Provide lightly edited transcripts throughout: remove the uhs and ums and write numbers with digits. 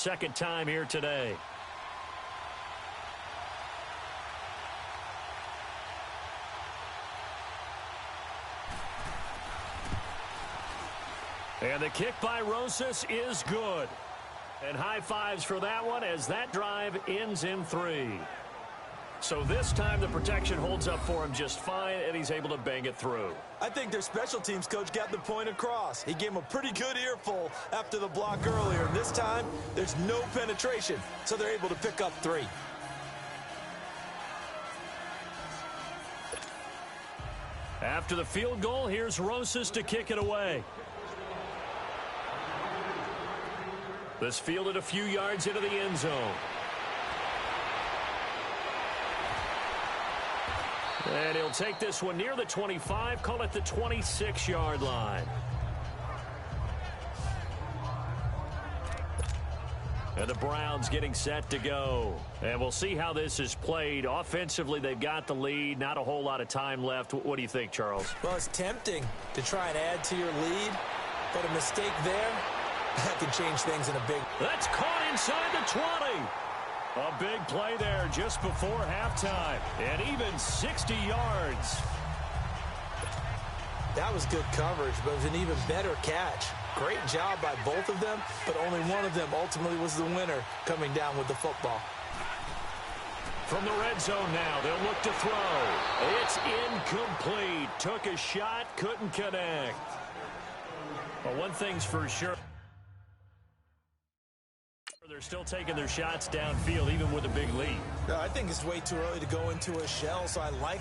second time here today. And the kick by Rosas is good. And high fives for that one as that drive ends in 3. So this time the protection holds up for him just fine, and he's able to bang it through. I think their special teams coach got the point across. He gave him a pretty good earful after the block earlier. And this time, there's no penetration, so they're able to pick up 3. After the field goal, here's Rosas to kick it away. This fielded a few yards into the end zone. And he'll take this one near the 25, call it the 26-yard line. And the Browns getting set to go. And we'll see how this is played. Offensively, they've got the lead. Not a whole lot of time left. What do you think, Charles? Well, it's tempting to try and add to your lead, but a mistake there, that can change things in a big... That's caught inside the 20. A big play there just before halftime. And even 60 yards. That was good coverage, but it was an even better catch. Great job by both of them, but only one of them ultimately was the winner coming down with the football. From the red zone now, they'll look to throw. It's incomplete. Took a shot, couldn't connect. Well, one thing's for sure. They're still taking their shots downfield, even with a big lead. I think it's way too early to go into a shell, so I like...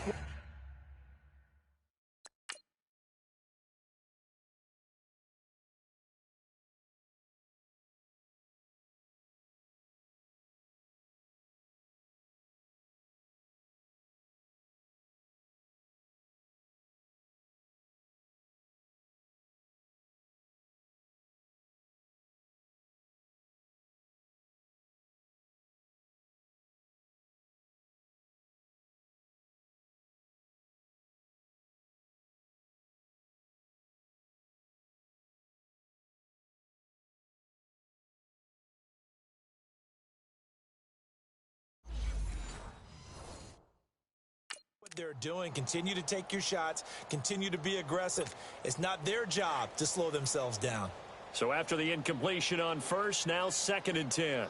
they're doing. Continue to take your shots. Continue to be aggressive. It's not their job to slow themselves down. So after the incompletion on first, now 2nd and 10.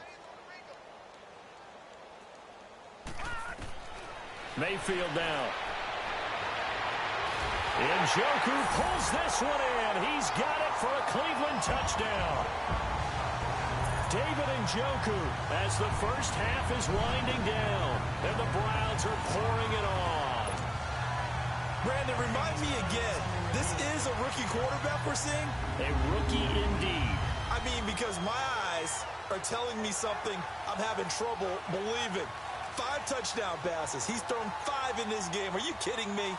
Mayfield now. Njoku pulls this one in. He's got it for a Cleveland touchdown. David Njoku as the first half is winding down. And the Browns are pouring it on. Brandon, remind me again, this is a rookie quarterback we're seeing? A rookie indeed. I mean, because my eyes are telling me something I'm having trouble believing. 5 touchdown passes. He's thrown 5 in this game. Are you kidding me?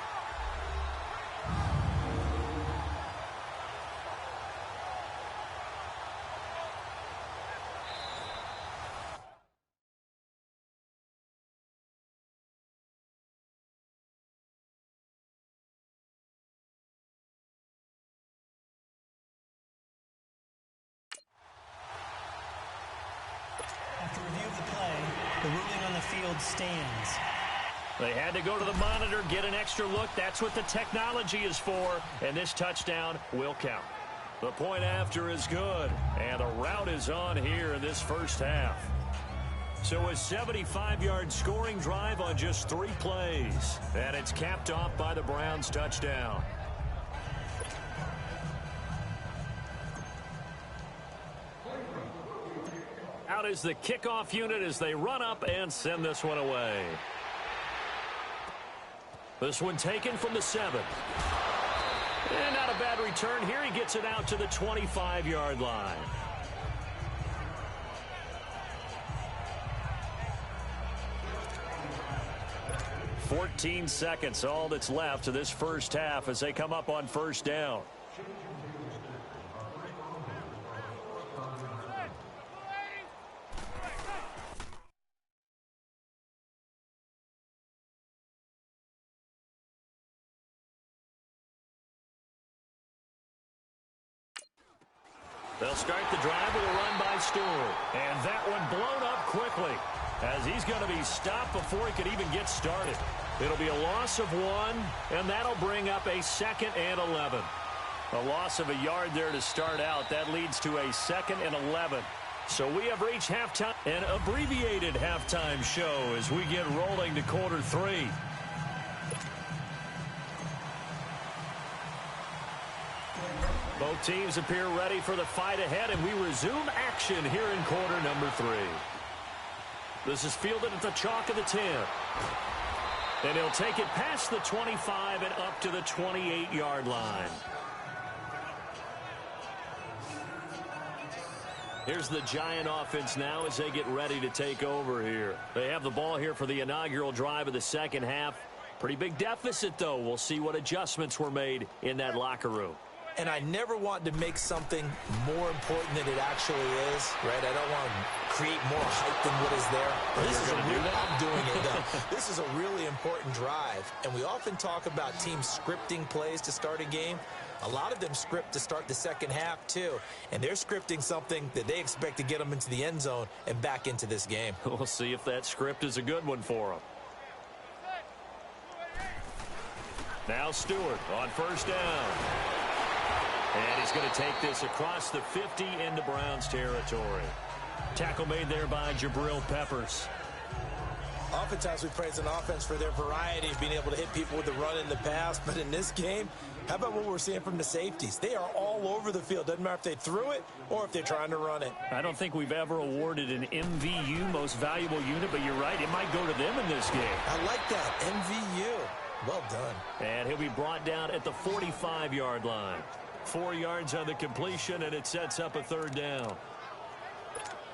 After review of the play, the ruling on the field stands. They had to go to the monitor, get an extra look. That's what the technology is for, and this touchdown will count. The point after is good, and the route is on here in this first half. So a 75-yard scoring drive on just 3 plays, and it's capped off by the Browns' touchdown. Out is the kickoff unit as they run up and send this one away. This one taken from the 7. And not a bad return here. He gets it out to the 25-yard line. "14 seconds, all that's left to this first half as they come up on first down. They'll start the drive with a run by Stewart. And that one blown up quickly as he's going to be stopped before he could even get started. It'll be a loss of 1, and that'll bring up a 2nd and 11. A loss of a yard there to start out. That leads to a 2nd and 11. So we have reached halftime, an abbreviated halftime show as we get rolling to quarter 3. Both teams appear ready for the fight ahead, and we resume action here in quarter number 3. This is fielded at the chalk of the 10. And he'll take it past the 25 and up to the 28-yard line. Here's the Giant offense now as they get ready to take over here. They have the ball here for the inaugural drive of the second half. Pretty big deficit, though. We'll see what adjustments were made in that locker room. And I never want to make something more important than it actually is, right? I don't want to create more hype than what is there. I'm doing it, though. This is a really important drive. And we often talk about teams scripting plays to start a game. A lot of them script to start the second half, too. And they're scripting something that they expect to get them into the end zone and back into this game. We'll see if that script is a good one for them. Now Stewart on first down. And he's going to take this across the 50 into Browns territory. Tackle made there by Jabril Peppers. Oftentimes we praise an offense for their variety of being able to hit people with the run in the pass. But in this game, how about what we're seeing from the safeties? They are all over the field. Doesn't matter if they threw it or if they're trying to run it. I don't think we've ever awarded an MVU, most valuable unit, but you're right. It might go to them in this game. I like that. MVU. Well done. And he'll be brought down at the 45-yard line. 4 yards on the completion, and it sets up a third down.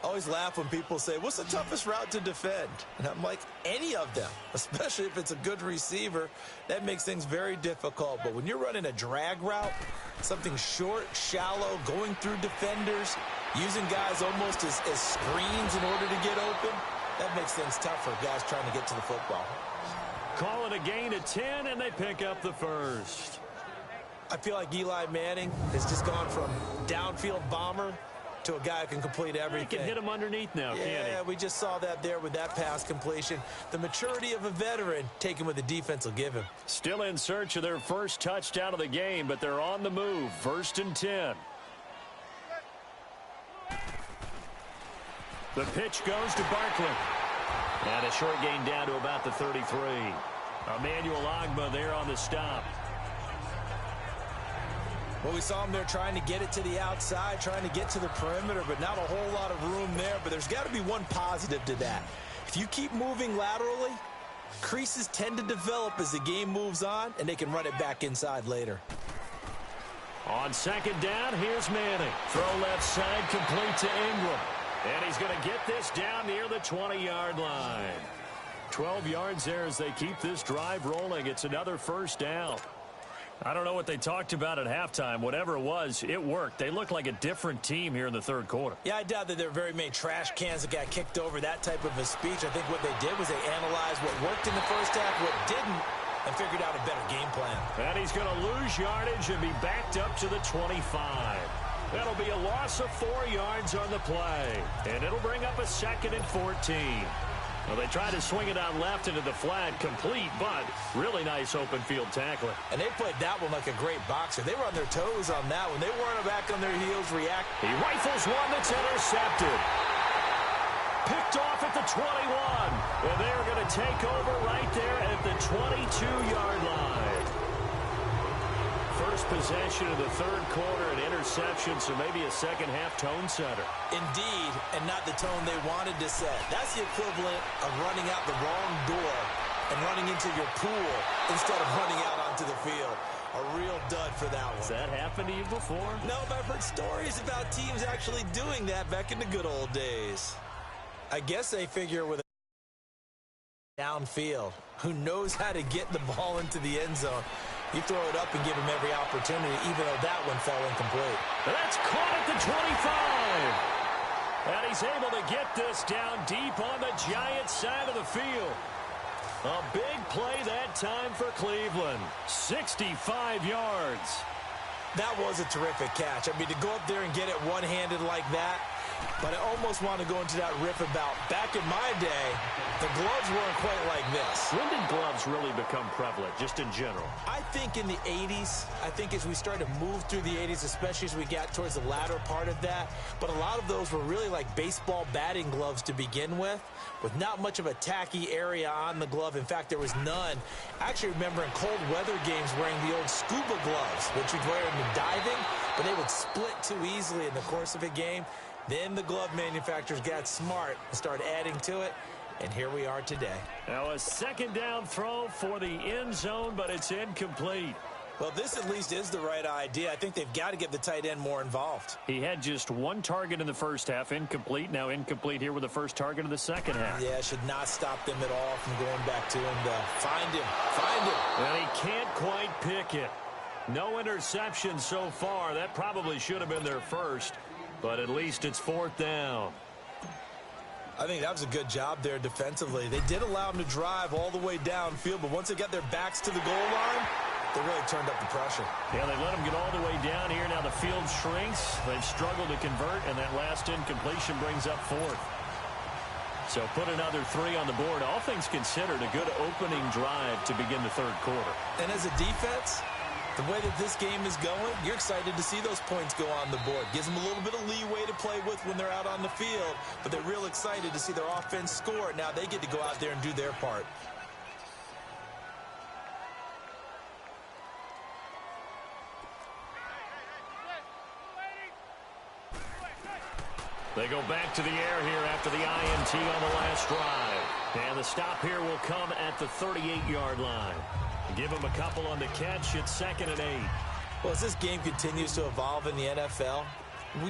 I always laugh when people say, what's the toughest route to defend? And I'm like, any of them, especially if it's a good receiver. That makes things very difficult. But when you're running a drag route, something short, shallow, going through defenders, using guys almost as screens in order to get open, that makes things tough for guys trying to get to the football. Call it a gain of 10, and they pick up the first. I feel like Eli Manning has just gone from downfield bomber to a guy who can complete everything. He can hit him underneath now, can't he? Yeah, we just saw that there with that pass completion. The maturity of a veteran taken what the defense will give him. Still in search of their first touchdown of the game, but they're on the move. 1st and 10. The pitch goes to Barkley. And a short gain down to about the 33. Emmanuel Ogbah there on the stop. Well, we saw him there trying to get it to the outside, trying to get to the perimeter, but not a whole lot of room there. But there's got to be one positive to that. If you keep moving laterally, creases tend to develop as the game moves on, and they can run it back inside later. On second down, here's Manning. Throw left side, complete to Ingram. And he's going to get this down near the 20-yard line. 12 yards there as they keep this drive rolling. It's another first down. I don't know what they talked about at halftime. Whatever it was, it worked. They look like a different team here in the third quarter. Yeah, I doubt that there are very many trash cans that got kicked over, that type of a speech. I think what they did was they analyzed what worked in the first half, what didn't, and figured out a better game plan. And he's going to lose yardage and be backed up to the 25. That'll be a loss of 4 yards on the play. And it'll bring up a 2nd and 14. Well, they tried to swing it out left into the flat, complete, but really nice open field tackling. And they played that one like a great boxer. They were on their toes on that one. They weren't back on their heels, react. He rifles one that's intercepted. Picked off at the 21. And they're going to take over right there at the 22-yard line. First possession of the third quarter, an interception, so maybe a second-half tone setter. Indeed, and not the tone they wanted to set. That's the equivalent of running out the wrong door and running into your pool instead of running out onto the field. A real dud for that one. Has that happened to you before? No, but I've heard stories about teams actually doing that back in the good old days. I guess they figure with a downfield, who knows how to get the ball into the end zone. You throw it up and give him every opportunity, even though that one fell incomplete. That's caught at the 25. And he's able to get this down deep on the Giants side of the field. A big play that time for Cleveland. 65 yards. That was a terrific catch. I mean, to go up there and get it one-handed like that, but I almost want to go into that riff about back in my day, the gloves weren't quite like this. When did gloves really become prevalent, just in general? I think in the 80s. I think as we started to move through the 80s, especially as we got towards the latter part of that. But a lot of those were really like baseball batting gloves to begin with not much of a tacky area on the glove. In fact, there was none. I actually remember in cold weather games wearing the old scuba gloves, which you'd wear in diving, but they would split too easily in the course of a game. Then the glove manufacturers got smart and started adding to it, and here we are today. Now a second down throw for the end zone, but it's incomplete. Well, this at least is the right idea. I think they've got to get the tight end more involved. He had just one target in the first half, incomplete. Now incomplete here with the first target of the second half. Yeah, should not stop them at all from going back to him to find him. Well, he can't quite pick it. No interception so far. That probably should have been their first, but at least it's fourth down. I think that was a good job there defensively. They did allow him to drive all the way downfield, but once they got their backs to the goal line, they really turned up the pressure. Yeah, they let him get all the way down here. Now the field shrinks. They've struggled to convert, and that last incompletion brings up fourth. So put another 3 on the board. All things considered, a good opening drive to begin the third quarter. And as a defense, the way that this game is going, you're excited to see those points go on the board. Gives them a little bit of leeway to play with when they're out on the field, but they're real excited to see their offense score. Now they get to go out there and do their part. They go back to the air here after the INT on the last drive. And the stop here will come at the 38-yard line. Give him a couple on the catch. It's 2nd and 8. Well, as this game continues to evolve in the NFL,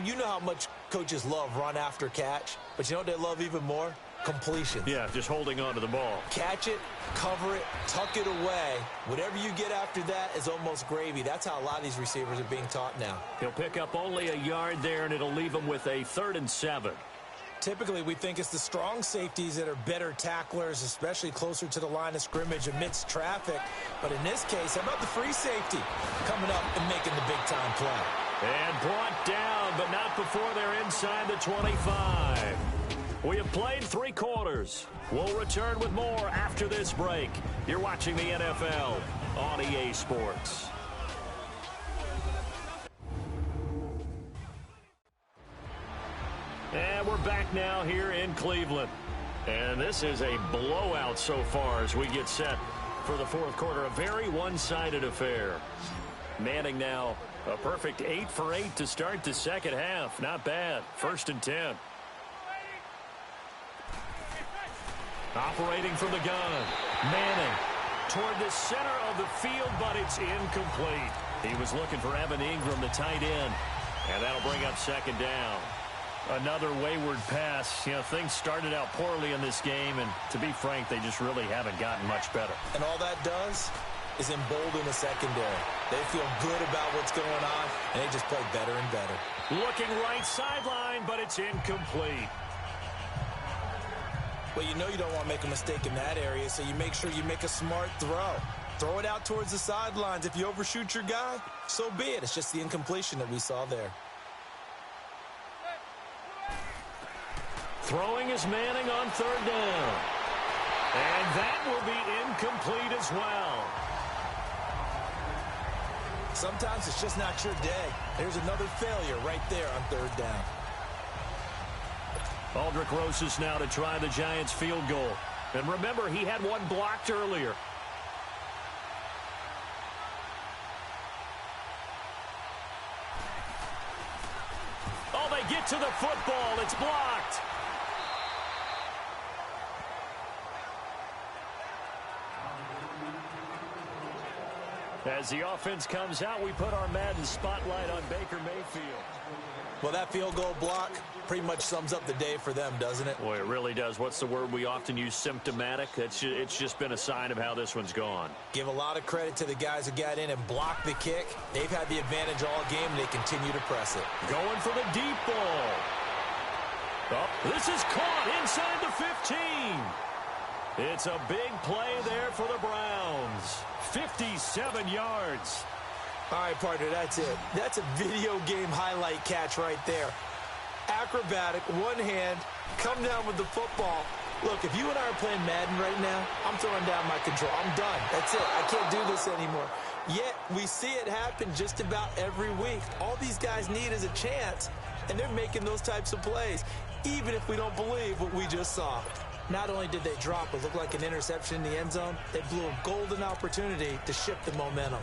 you know how much coaches love run after catch, but you know what they love even more? Completion. Yeah, just holding on to the ball. Catch it, cover it, tuck it away. Whatever you get after that is almost gravy. That's how a lot of these receivers are being taught now. He'll pick up only a yard there, and it'll leave him with a 3rd and 7. Typically, we think it's the strong safeties that are better tacklers, especially closer to the line of scrimmage amidst traffic. But in this case, how about the free safety coming up and making the big-time play? And brought down, but not before they're inside the 25. We have played 3 quarters. We'll return with more after this break. You're watching the NFL on EA Sports. And we're back now here in Cleveland. And this is a blowout so far as we get set for the fourth quarter. A very one-sided affair. Manning now a perfect 8 for 8 to start the second half. Not bad. 1st and 10. Operating from the gun. Manning toward the center of the field, but it's incomplete. He was looking for Evan Ingram, the tight end. And that'll bring up 2nd down. Another wayward pass. You know, things started out poorly in this game, and to be frank, they just really haven't gotten much better. And all that does is embolden the secondary. They feel good about what's going on, and they just play better and better. Looking right sideline, but it's incomplete. Well, you know you don't want to make a mistake in that area, so you make sure you make a smart throw. Throw it out towards the sidelines. If you overshoot your guy, so be it. It's just the incompletion that we saw there. Throwing is Manning on 3rd down. And that will be incomplete as well. Sometimes it's just not your day. There's another failure right there on 3rd down. Aldrick Rosas now to try the Giants field goal. And remember, he had one blocked earlier. Oh, they get to the football. It's blocked. As the offense comes out, we put our Madden spotlight on Baker Mayfield. Well, that field goal block pretty much sums up the day for them, doesn't it? Boy, it really does. What's the word we often use? Symptomatic. It's just been a sign of how this one's gone. Give a lot of credit to the guys who got in and blocked the kick. They've had the advantage all game, and they continue to press it. Going for the deep ball. Oh, this is caught inside the 15. It's a big play there for the Browns. 57 yards. All right, partner, that's it. That's a video game highlight catch right there. Acrobatic, one hand, come down with the football. Look, if you and I are playing Madden right now, I'm throwing down my control. I'm done. That's it. I can't do this anymore. Yet, we see it happen just about every week. All these guys need is a chance, and they're making those types of plays, even if we don't believe what we just saw. Not only did they drop what looked like an interception in the end zone, they blew a golden opportunity to shift the momentum.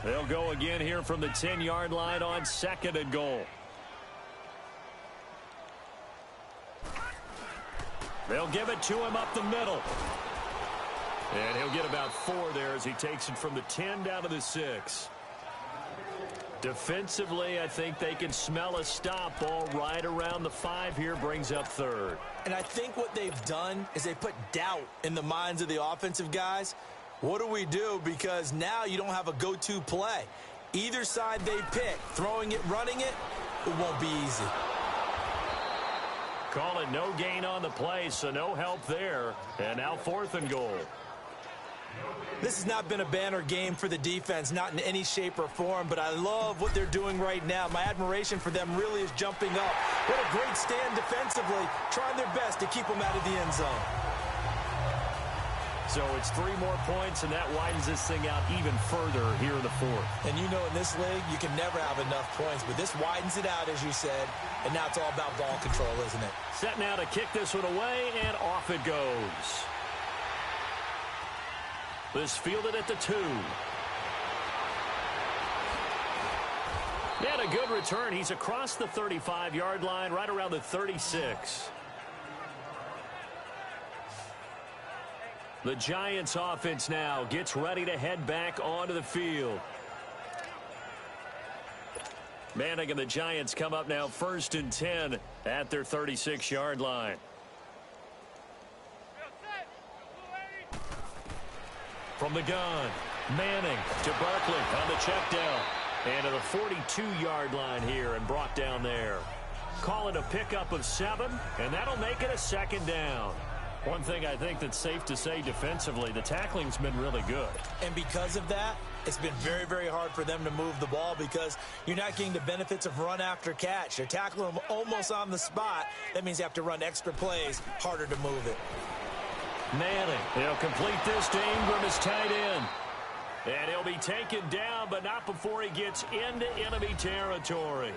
They'll go again here from the 10-yard line on 2nd and goal. They'll give it to him up the middle. And he'll get about 4 there as he takes it from the 10 down to the 6. Defensively, I think they can smell a stop. Ball right around the 5 here, brings up 3rd. And I think what they've done is they put doubt in the minds of the offensive guys. What do we do? Because now you don't have a go-to play. Either side they pick, throwing it, running it, it won't be easy. Call it no gain on the play, so no help there. And now 4th and goal. This has not been a banner game for the defense, not in any shape or form, but I love what they're doing right now. My admiration for them really is jumping up. What a great stand defensively, trying their best to keep them out of the end zone. So it's 3 more points, and that widens this thing out even further here in the 4th. And you know in this league, you can never have enough points, but this widens it out, as you said, and now it's all about ball control, isn't it? Set now to kick this one away, and off it goes. This fielded at the 2. And a good return. He's across the 35-yard line, right around the 36. The Giants offense now gets ready to head back onto the field. Manning and the Giants come up now 1st and 10 at their 36-yard line. From the gun, Manning to Barkley on the check down. And to the 42-yard line here and brought down there. Call it a pickup of 7, and that'll make it a 2nd down. One thing I think that's safe to say defensively, the tackling's been really good. And because of that, it's been very, very hard for them to move the ball because you're not getting the benefits of run after catch. They're tackling them almost on the spot. That means you have to run extra plays, harder to move it. Manning, he'll complete this to Ingram as tight end. And he'll be taken down, but not before he gets into enemy territory.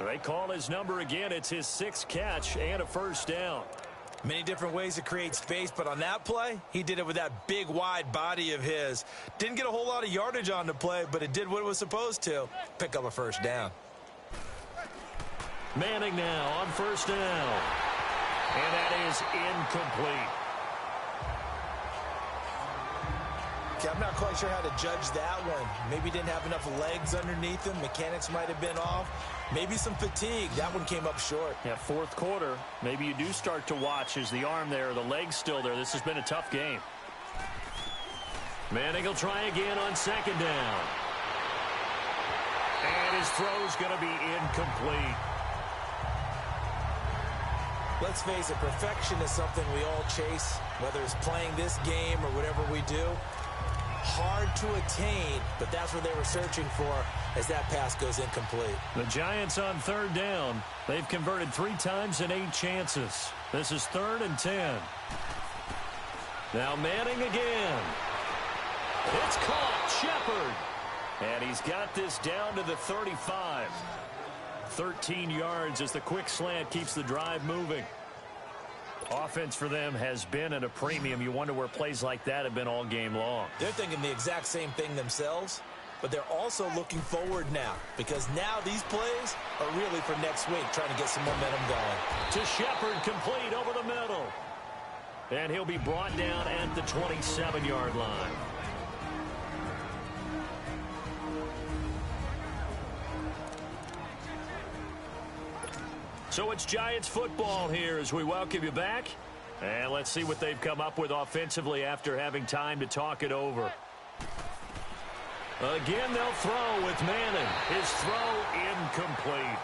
They call his number again. It's his 6th catch and a 1st down. Many different ways to create space, but on that play, he did it with that big, wide body of his. Didn't get a whole lot of yardage on the play, but it did what it was supposed to. Pick up a 1st down. Manning now on 1st down. And that is incomplete. Okay, I'm not quite sure how to judge that one. Maybe didn't have enough legs underneath him. Mechanics might have been off. Maybe some fatigue. That one came up short. Yeah, 4th quarter. Maybe you do start to watch as the arm there, the leg's still there. This has been a tough game. Manning will try again on 2nd down. And his throw's going to be incomplete. Let's face it, perfection is something we all chase, whether it's playing this game or whatever we do. Hard to attain, but that's what they were searching for as that pass goes incomplete. The Giants on 3rd down. They've converted 3 times in 8 chances. This is 3rd and 10. Now Manning again. It's caught. Shepard. And he's got this down to the 35. 13 yards as the quick slant keeps the drive moving. Offense for them has been at a premium. You wonder where plays like that have been all game long. They're thinking the exact same thing themselves, but they're also looking forward now because now these plays are really for next week, trying to get some momentum going. To Shepard, complete over the middle. And he'll be brought down at the 27-yard line. So it's Giants football here as we welcome you back. And let's see what they've come up with offensively after having time to talk it over. Again, they'll throw with Manning. His throw incomplete.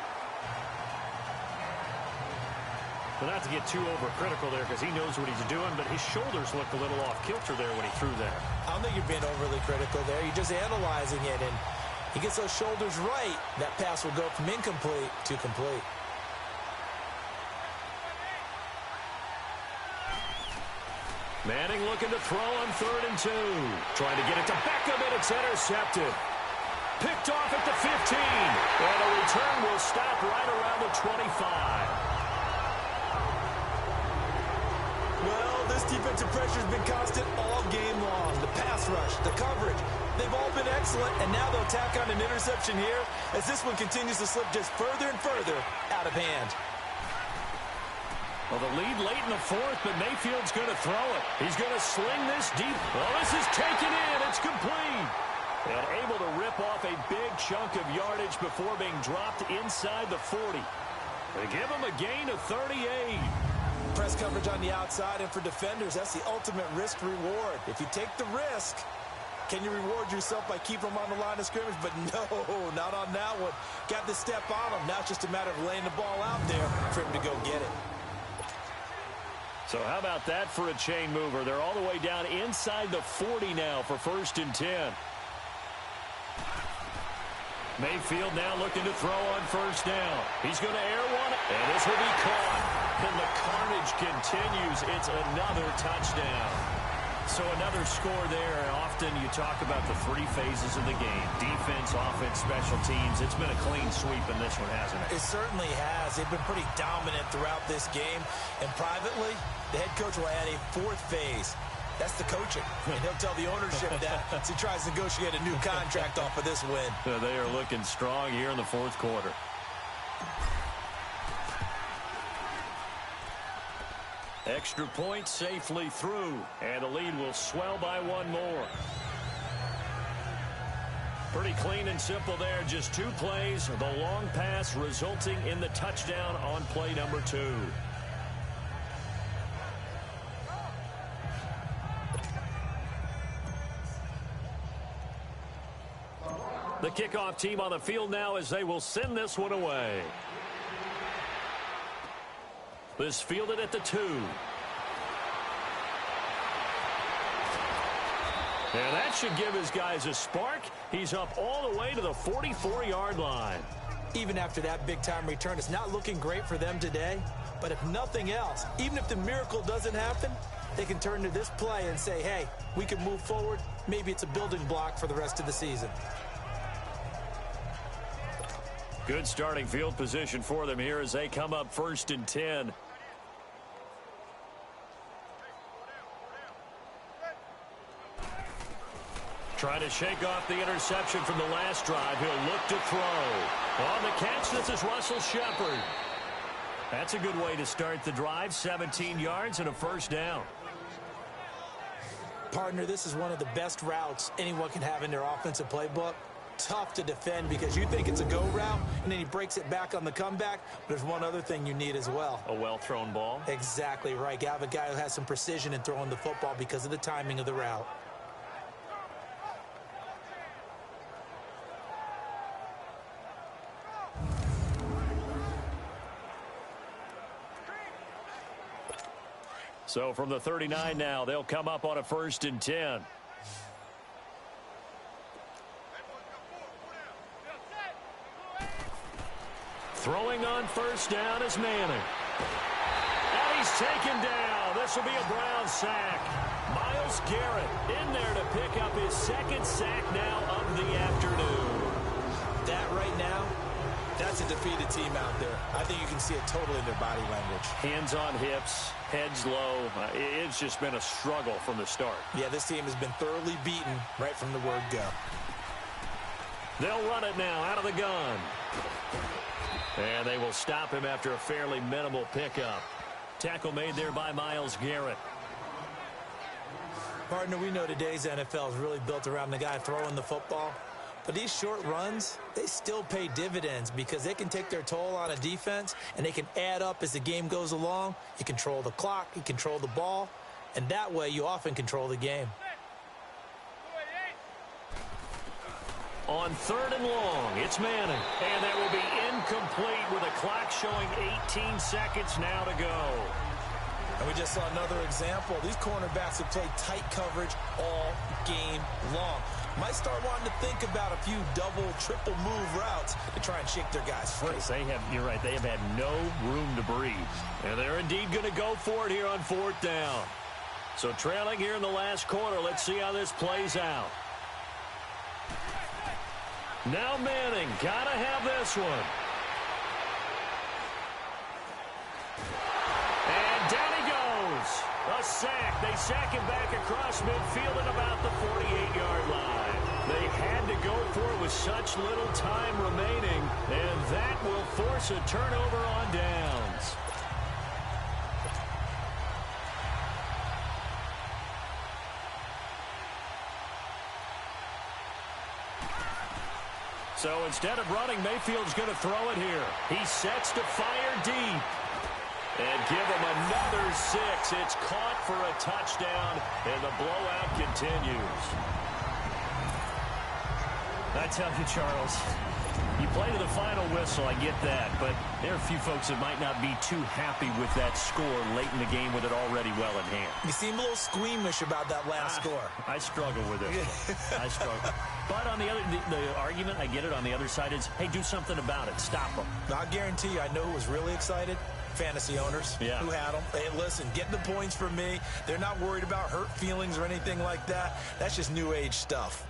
Well, not to get too overcritical there because he knows what he's doing, but his shoulders looked a little off kilter there when he threw that. I don't think you're being overly critical there. You're just analyzing it, and he gets those shoulders right. That pass will go from incomplete to complete. Manning looking to throw on 3rd and 2. Trying to get it to Beckham, and it's intercepted. Picked off at the 15. And a return will stop right around the 25. Well, this defensive pressure has been constant all game long. The pass rush, the coverage, they've all been excellent, and now they'll tack on an interception here as this one continues to slip just further and further out of hand. Well, the lead late in the 4th, but Mayfield's going to throw it. He's going to sling this deep. Well, this is taken in. It's complete. And able to rip off a big chunk of yardage before being dropped inside the 40. They give him a gain of 38. Press coverage on the outside, and for defenders, that's the ultimate risk-reward. If you take the risk, can you reward yourself by keeping them on the line of scrimmage? But no, not on that one. Got the step on him. Now it's just a matter of laying the ball out there for him to go get it. So how about that for a chain mover? They're all the way down inside the 40 now for 1st and 10. Mayfield now looking to throw on 1st down. He's going to air one, and this will be caught. And the carnage continues. It's another touchdown. So another score there. Often you talk about the 3 phases of the game. Defense, offense, special teams. It's been a clean sweep in this one, hasn't it? It certainly has. They've been pretty dominant throughout this game. And privately, the head coach will add a 4th phase. That's the coaching. And he'll tell the ownership that as he tries to negotiate a new contract off of this win. They are looking strong here in the 4th quarter. Extra point safely through, and the lead will swell by 1 more. Pretty clean and simple there. Just 2 plays. The long pass resulting in the touchdown on play number 2. The kickoff team on the field now as they will send this one away. This fielded at the 2. And that should give his guys a spark. He's up all the way to the 44-yard line. Even after that big-time return, it's not looking great for them today. But if nothing else, even if the miracle doesn't happen, they can turn to this play and say, hey, we can move forward. Maybe it's a building block for the rest of the season. Good starting field position for them here as they come up 1st and 10. Trying to shake off the interception from the last drive. He'll look to throw. On the catch, this is Russell Shepard. That's a good way to start the drive. 17 yards and a 1st down. Partner, this is one of the best routes anyone can have in their offensive playbook. Tough to defend because you think it's a go route, and then he breaks it back on the comeback. But there's one other thing you need as well. A well-thrown ball. Exactly right. You have a guy who has some precision in throwing the football because of the timing of the route. So from the 39 now, they'll come up on a 1st and 10. Throwing on 1st down is Manning. And he's taken down. This will be a Brown sack. Myles Garrett in there to pick up his 2nd sack now of the afternoon. That right now, that's a defeated team out there. I think you can see it totally in their body language. Hands on hips, heads low. It's just been a struggle from the start. Yeah, this team has been thoroughly beaten right from the word go. They'll run it now out of the gun. And they will stop him after a fairly minimal pickup. Tackle made there by Myles Garrett. Partner, we know today's NFL is really built around the guy throwing the football. But these short runs, they still pay dividends because they can take their toll on a defense and they can add up as the game goes along. You control the clock, you control the ball, and that way you often control the game. On 3rd and long, it's Manning. And that will be incomplete with a clock showing 18 seconds now to go. And we just saw another example. These cornerbacks have played tight coverage all game long. Might start wanting to think about a few double, triple move routes to try and shake their guys free. You're right, they have had no room to breathe. And they're indeed going to go for it here on 4th down. So trailing here in the last quarter, let's see how this plays out. Now Manning, gotta have this one. And down he goes. A sack. They sack him back across midfield at about the 48-yard line. They had to go for it with such little time remaining, and that will force a turnover on downs. So instead of running, Mayfield's going to throw it here. He sets to fire deep. And give him another 6. It's caught for a touchdown, and the blowout continues. I tell you, Charles, you play to the final whistle, I get that, but there are a few folks that might not be too happy with that score late in the game with it already well in hand. You seem a little squeamish about that last score. I struggle with it. I struggle. But on the argument, I get it, on the other side is, hey, do something about it. Stop them. I guarantee you, I know who was really excited. Fantasy owners who had them. Hey, listen, get the points from me. They're not worried about hurt feelings or anything like that. That's just new age stuff.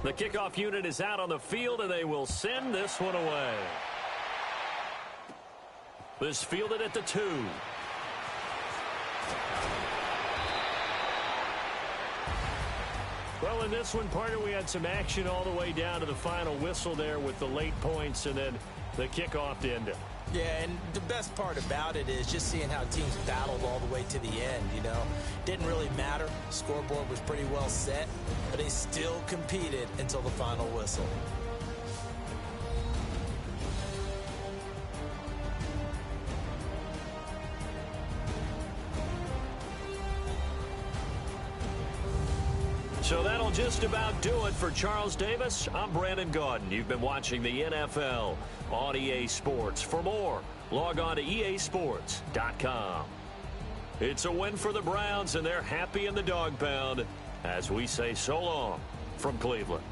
The kickoff unit is out on the field, and they will send this one away. This fielded at the 2. Well, in this one, partner, we had some action all the way down to the final whistle there with the late points and then the kickoff to end it. Yeah, and the best part about it is just seeing how teams battled all the way to the end, you know. Didn't really matter. Scoreboard was pretty well set, but they still competed until the final whistle. So that'll just about do it for Charles Davis. I'm Brandon Gaudin. You've been watching the NFL on EA Sports. For more, log on to easports.com. It's a win for the Browns, and they're happy in the dog pound as we say so long from Cleveland.